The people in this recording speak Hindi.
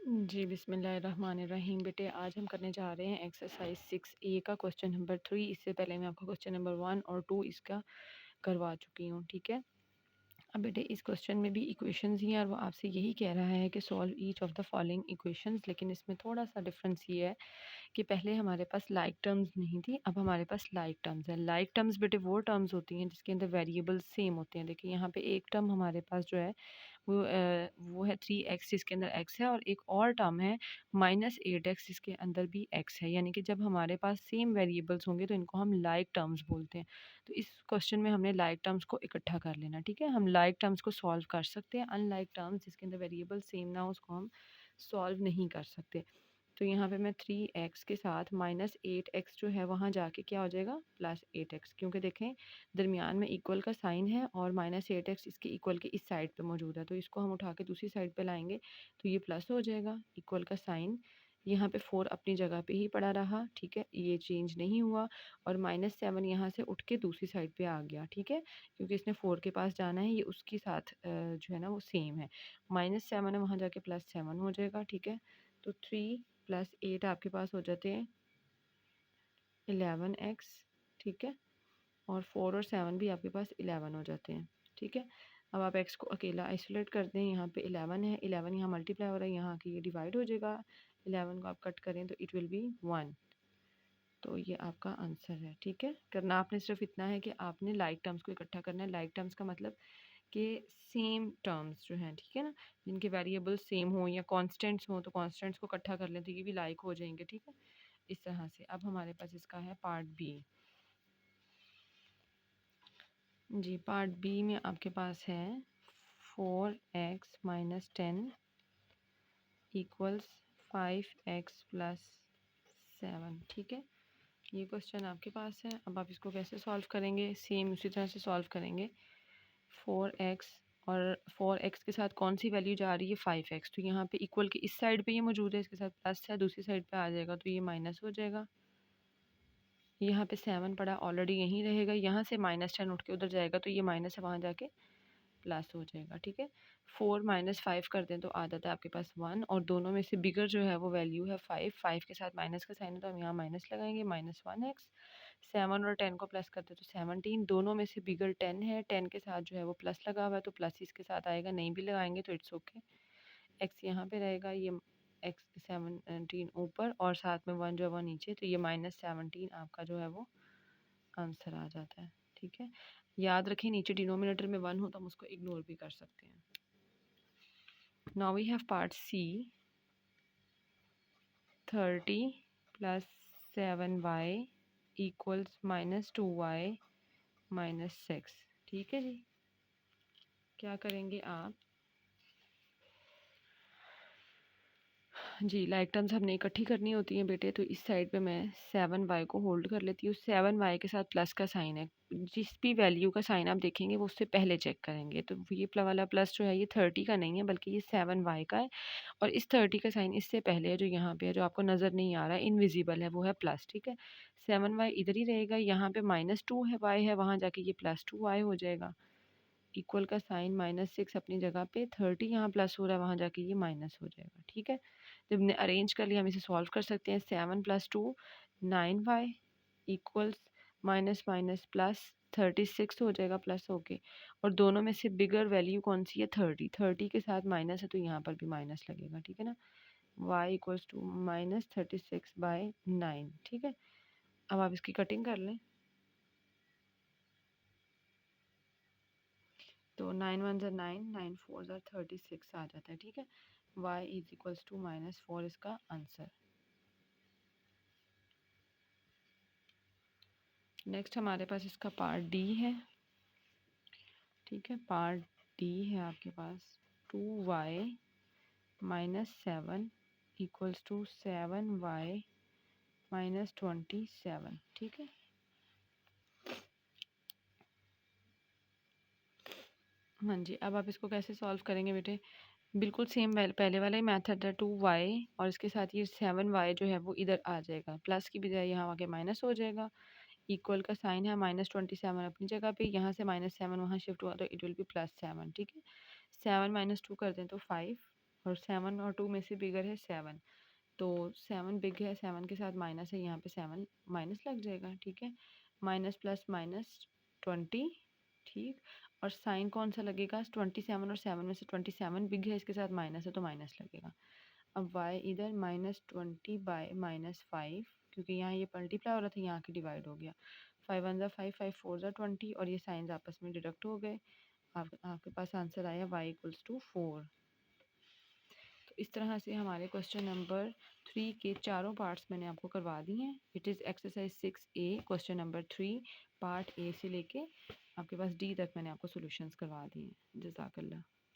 जी, बिस्मिल्लाहिर्रहमानिर्रहीम। बेटे आज हम करने जा रहे हैं एक्सरसाइज 6A का क्वेश्चन नंबर 3। इससे पहले मैं आपको क्वेश्चन नंबर 1 और 2 इसका करवा चुकी हूँ, ठीक है। अब बेटे इस क्वेश्चन में भी इक्वेशंस ही हैं और वो आपसे यही कह रहा है कि solve each of the following equations. लेकिन इसमें थोड़ा सा डिफरेंस ये है कि पहले हमारे पास लाइक टर्म्स नहीं थी, अब हमारे पास लाइक टर्म्स है। लाइक टर्म्स बेटे वो टर्म्स होती हैं जिसके अंदर वेरिएबल सेम होते हैं। देखिए यहाँ पे एक टर्म हमारे पास जो है वो है 3x जिसके अंदर x है, और एक और टर्म है -8x जिसके अंदर भी x है। यानी कि जब हमारे पास सेम वेरिएबल्स होंगे तो इनको हम लाइक टर्म्स बोलते हैं। तो इस क्वेश्चन में हमने लाइक टर्म्स को इकट्ठा कर लेना, ठीक है। हम लाइक टर्म्स को सॉल्व कर सकते हैं, अनलाइक टर्म्स जिसके अंदर वेरिएबल सेम ना हो उसको हम सॉल्व नहीं कर सकते। तो यहाँ पे मैं 3x के साथ -8x जो है वहाँ जाके क्या हो जाएगा +8x, क्योंकि देखें दरमियान में इक्वल का साइन है और -8x इसके इक्वल के इस साइड पे मौजूद है। तो इसको हम उठा के दूसरी साइड पे लाएंगे तो ये प्लस हो जाएगा। इक्वल का साइन यहाँ पे 4 अपनी जगह पे ही पड़ा रहा, ठीक है, ये चेंज नहीं हुआ। और -7 यहाँ से उठ के दूसरी साइड पे आ गया, ठीक है, क्योंकि इसने 4 के पास जाना है, ये उसके साथ जो है ना वो सेम है। -7 है वहाँ जाके +7 हो जाएगा, ठीक है। तो 3 + 8 आपके पास हो जाते हैं 11x, ठीक है। और 4 और 7 भी आपके पास 11 हो जाते हैं, ठीक है। अब आप x को अकेला आइसोलेट कर दें, यहाँ पे 11 है, 11 यहाँ मल्टीप्लाई हो रहा है, यहाँ की ये डिवाइड हो जाएगा। 11 को आप कट करें तो इट विल बी 1। तो ये आपका आंसर है, ठीक है। करना आपने सिर्फ इतना है कि आपने लाइक टर्म्स को इकट्ठा करना है। लाइक टर्म्स का मतलब कि सेम टर्म्स जो हैं, ठीक है ना, जिनके वेरिएबल सेम हो या कॉन्स्टेंट्स हो, तो कॉन्स्टेंट्स को इकट्ठा कर लें तो ये भी लाइक हो जाएंगे, ठीक है, इस तरह से। अब हमारे पास इसका है पार्ट बी। जी, पार्ट बी में आपके पास है 4x - 10 इक्वल्स 5x + 7, ठीक है। ये क्वेश्चन आपके पास है। अब आप इसको कैसे सॉल्व करेंगे, सेम उसी तरह से सॉल्व करेंगे। 4x और 4x के साथ कौन सी वैल्यू जा रही है 5x, तो यहाँ पे इक्वल के इस साइड पे ये मौजूद है, इसके साथ प्लस है, दूसरी साइड पे आ जाएगा तो ये माइनस हो जाएगा। यहाँ पे 7 पड़ा ऑलरेडी यहीं रहेगा, यहाँ से -10 उठ के उधर जाएगा तो ये माइनस है वहाँ जाके प्लस हो जाएगा, ठीक है। 4 - 5 कर दें तो आ जाता है आपके पास 1, और दोनों में से बिगर जो है वो वैल्यू है 5। 5 के साथ माइनस का साइन है तो हम यहाँ माइनस लगाएंगे, -1x। 7 और 10 को प्लस कर दे तो 17, दोनों में से बिगर 10 है, 10 के साथ जो है वो प्लस लगा हुआ है तो प्लस इसके साथ आएगा, नहीं भी लगाएंगे तो इट्स ओके। एक्स यहाँ पे रहेगा, ये एक्स 17 ऊपर और साथ में 1 जो है वो नीचे, तो ये -17 आपका जो है वो आंसर आ जाता है, ठीक है। याद रखें नीचे डिनोमिनेटर में 1 हो तो हम उसको इग्नोर भी कर सकते हैं। Now we have part C. 30 + 7y equals -2y - 6, ठीक है जी। क्या करेंगे आप, जी लाइक टर्म्स हमने इकट्ठी करनी होती हैं बेटे। तो इस साइड पे मैं 7y को होल्ड कर लेती हूँ। 7y के साथ प्लस का साइन है, जिस भी वैल्यू का साइन आप देखेंगे वो उससे पहले चेक करेंगे। तो ये वाला प्लस जो है ये 30 का नहीं है बल्कि ये 7y का है, और इस 30 का साइन इससे पहले है जो यहाँ पे है, जो आपको नज़र नहीं आ रहा है, इनविजिबल है, वो है प्लस, ठीक है। 7y इधर ही रहेगा, यहाँ पे -2 है y है, वहाँ जाके ये +2y हो जाएगा। इक्वल का साइन -6 अपनी जगह पे, 30 यहाँ प्लस हो रहा है, वहाँ जाके ये माइनस हो जाएगा, ठीक है। जब हमने अरेंज कर लिया हम इसे सॉल्व कर सकते हैं। 7 + 2 9y equals minus minus plus 36 हो जाएगा प्लस होके, और दोनों में से बिगर वैल्यू कौन सी है 30। 30 के साथ माइनस है तो यहाँ पर भी माइनस लगेगा, ठीक है ना। y इक्वल्स टू -36/9, ठीक है। अब आप इसकी कटिंग कर लें तो 9 1 ज़ा 9, 9 4 ज़ा 36 आ जाता है, ठीक है। y इज इक्वल्स टू -4 इसका आंसर। नेक्स्ट हमारे पास इसका पार्ट डी है, ठीक है। पार्ट डी है आपके पास 2y - 7 इक्वल्स टू 7y - 27, ठीक है। हाँ जी, अब आप इसको कैसे सॉल्व करेंगे बेटे, बिल्कुल सेम पहले वाला ही मेथड है। 2y और इसके साथ ये 7y जो है वो इधर आ जाएगा, प्लस की बजाय यहाँ आके माइनस हो जाएगा। इक्वल का साइन है, -27 अपनी जगह पे, यहाँ से -7 वहाँ शिफ्ट हुआ तो इट विल बी +7, ठीक है। 7 - 2 कर दें तो 5, और 7 और 2 में से बिगर है 7, तो 7 बिग है, 7 के साथ माइनस है, यहाँ पे 7 माइनस लग जाएगा, ठीक है। माइनस प्लस माइनस 20, ठीक। और साइन कौन सा लगेगा, 27 और 7 में से 27 बिग है, इसके साथ माइनस है तो माइनस लगेगा। अब y इधर -20/-5, क्योंकि यहाँ ये मल्टीप्लाई हो रहा था, यहाँ की डिवाइड हो गया। 5 1 ज़ा 5, 5 4 ज़ा 20, और ये साइंस आपस में डिडक्ट हो गए। आपके पास आंसर आया y = 4। तो इस तरह से हमारे क्वेश्चन नंबर 3 के चारों पार्ट्स मैंने आपको करवा दिए हैं। It is exercise 6A question number 3 part A से लेके आपके पास डी तक मैंने आपको सॉल्यूशंस करवा दिए हैं। जज़ाकल्लाह।